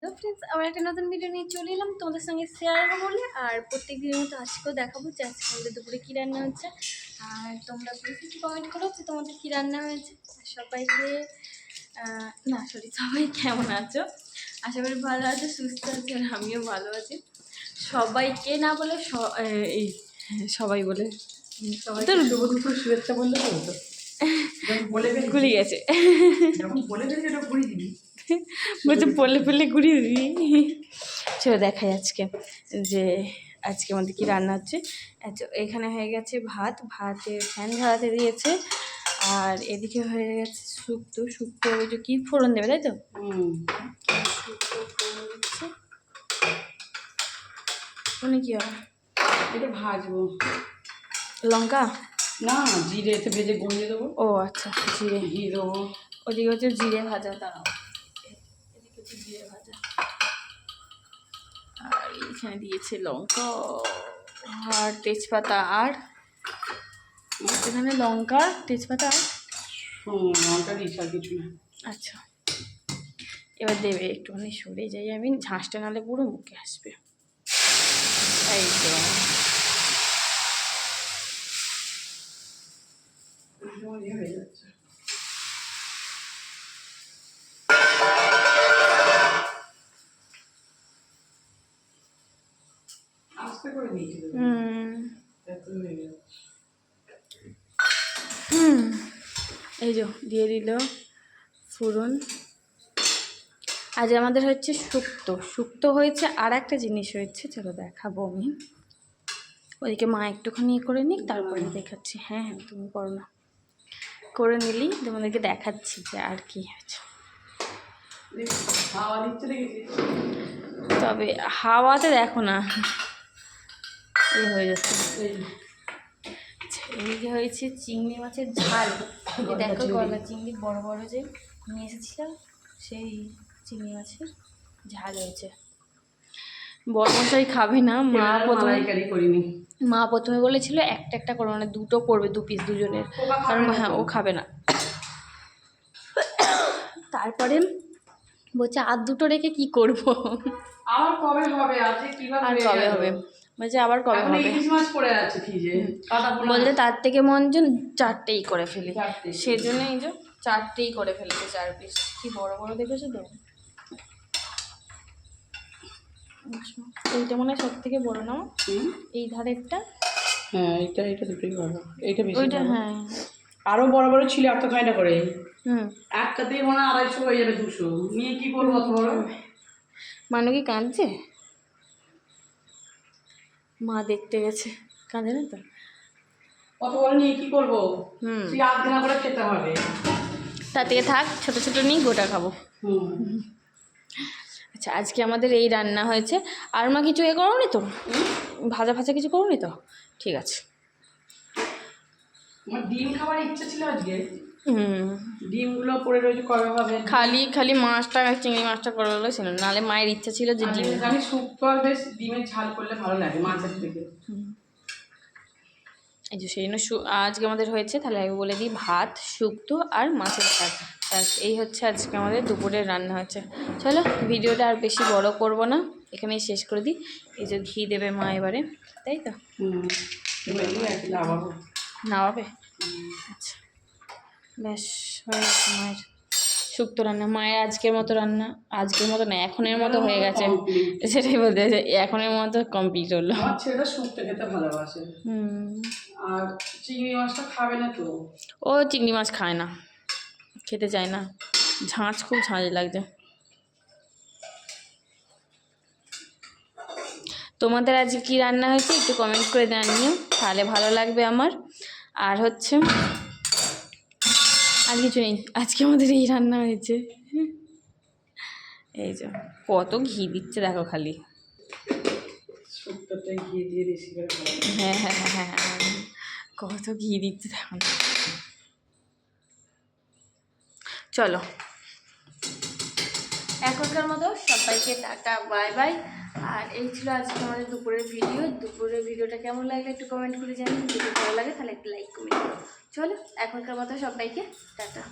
তো ফ্রেন্ডস আবার একটা নতুন ভিডিও নিয়ে চলে এলাম তোমাদের সঙ্গে শেয়ার করবো বলে। আর প্রত্যেক দিনের মতো আজকেও দেখাবো যে আজকে আমাদের দুপুরে কী রান্না হচ্ছে। আর তোমরা প্লিজ কিছু কমেন্ট করো যে তোমাদের কী রান্না হয়েছে। সবাইকে সবাই কেমন আছো, আশা করি ভালো আছো, সুস্থ আছো, আর আমিও ভালো আছি। সবাইকে না বলে এই সবাই বলে তো শুভেচ্ছা বললে তো গুলি গেছে বলছে বললে বললে ঘুরিয়ে দিবি। চলো দেখাই আজকে যে আজকে আমাদের কি রান্না হচ্ছে। এখানে হয়ে গেছে ভাতের ফ্যান ঝাড়াতে দিয়েছে, আর এদিকে হয়ে গেছে শুক্তো ওই যে কি ফোড়ন দেবে তাই তো। শুক্তো ফোড়ন দিচ্ছে, মানে কি হবে এটা ভাজবো। লঙ্কা না জিরে এতে ভেজে গড়িয়ে দেবো। ও আচ্ছা, জিরে ঘি দেবো। ওদিকে হচ্ছে জিরে ভাজা, দাঁড়াও এদিকে হচ্ছে জিরে ভাজা, আর এখানে দিয়েছে লঙ্কা আর তেজপাতা, আর এখানে লঙ্কা তেজপাতা আর লঙ্কা দিয়েছি আর কিছু না। আচ্ছা এবার দেবে, একটুখানি সরে যাই আমি, ঝাঁসটা নালে পুরো মুখে আসবে। এই তো হয়ে যাচ্ছে। আস্তে করে নিয়েছি। এই যে দিয়ে দিল ফোড়ন। আজ আমাদের হচ্ছে শুক্তো হয়েছে, আর একটা জিনিস হয়েছে, চলো দেখাবো আমি। ওদিকে মা একটুখানি করে নিক, তারপরে দেখাচ্ছি। হ্যাঁ হ্যাঁ তুমি করো না, করে নিলি তোমাদেরকে দেখাচ্ছি যে আর কি হয়েছে। তবে হাওয়াতে দেখো না এই হয়ে যাচ্ছে। এদিকে হয়েছে চিংড়ি মাছের ঝাল। দেখো গলা চিংড়ি বড় বড় যে নিয়ে এসেছিলাম, সেই চিংড়ি মাছের ঝাল হয়েছে। বড়মশাই খাবে না, মা প্রথমে বলেছিল একটা একটা করবে, মানে দুটো করবে, 2 পিস দুজনের, কারণ হ্যাঁ ও খাবে না। তারপরে বলছে আর দুটো রেখে কি করব, আর কবে হবে, আর কবে হবে, বলছে আবার কবে হবে। বলতে তার থেকে মঞ্জন 4টেই করে ফেলি, সেজন্য এই যে 4টেই করে ফেলেছে, 4 পিস। কি বড় বড় দেখেছো তো, এইটা মনে হয় সব থেকে বড় না, এই ধারেরটা। হ্যাঁ এটা দুটোই বড়, এইটা বেশি ওইটা বড়। হ্যাঁ আরো বড় বড় ছিল এত খাইনা করে। একটাতেই মনে হয় 250 হয়ে যাবে, 200 নিয়ে কি করবো অত বড়। মানু কি কাঁদছে, মা দেখতে গেছে, কাঁদে না তো, অত বড় নিয়ে কি করবো। তুই আধখানা করে খেতে হবে, তার থেকে থাক ছোট ছোট নিয়ে গোটা খাবো। আচ্ছা আজকে আমাদের এই রান্না হয়েছে। আর মা কিছু করো নি তো, ভাজা কিছু করো নি তো, ঠিক আছে। আমার ডিম খাবার ইচ্ছা ছিল আজকে, ডিমগুলো পড়ে রয়েছে, কবে হবে। খালি মাছটা, চিংড়ি মাছটা করে হলো ছিল, নাহলে মায়ের ইচ্ছা ছিল যে ডিম। আমি শুক্তো বেশ ডিমের ঝাল করলে ভালো লাগে মাছের থেকে। এই যে সেই জন্য আজকে আমাদের হয়েছে, তাহলে আমি বলে দিই ভাত, শুক্তো আর মাছের ঝাল। এই হচ্ছে আজকে আমাদের দুপুরের রান্না হয়েছে। চলো ভিডিওটা আর বেশি বড় করব না, এখানেই শেষ করে দিই। এই যে ঘি দেবে মা এবারে, তাই তো নামাবে। আচ্ছা ব্যাস হয়ে গেছে মায়ের শুক্তো রান্না। মায়ের আজকের মতো রান্না, আজকের মতো না এখনের মতো হয়ে গেছে, সেটাই বলতে এখনের মতো কমপ্লিট হলো। আমার ছেলেটা শুক্তো খেতে ভালোবাসে, আর চিংড়ি মাছটা খাবে না তো, ও চিংড়ি মাছ খায় না, খেতে চায় না, খুব ঝাঁঝ লাগছে। তোমাদের আজকে কি রান্না হয়েছে একটু কমেন্ট করে জানিও, তাহলে ভালো লাগবে আমার। আর হচ্ছে আর কিছু নেই, আজকে আমাদের এই রান্না হয়েছে। এই যে কত ঘি দিচ্ছে দেখো খালি, হ্যাঁ হ্যাঁ হ্যাঁ হ্যাঁ কত ঘি দিচ্ছে দেখো। চলো এখনকার মতো সবাইকে টাটা বাই বাই। আর এই ছিল আজকে আমাদের দুপুরের ভিডিওটা কেমন লাগলে একটু কমেন্ট করে জানিয়ে, যদি ভালো লাগে তাহলে একটু লাইক কমেন্ট করো। চলো এখনকার মতো সবাইকে টাটা।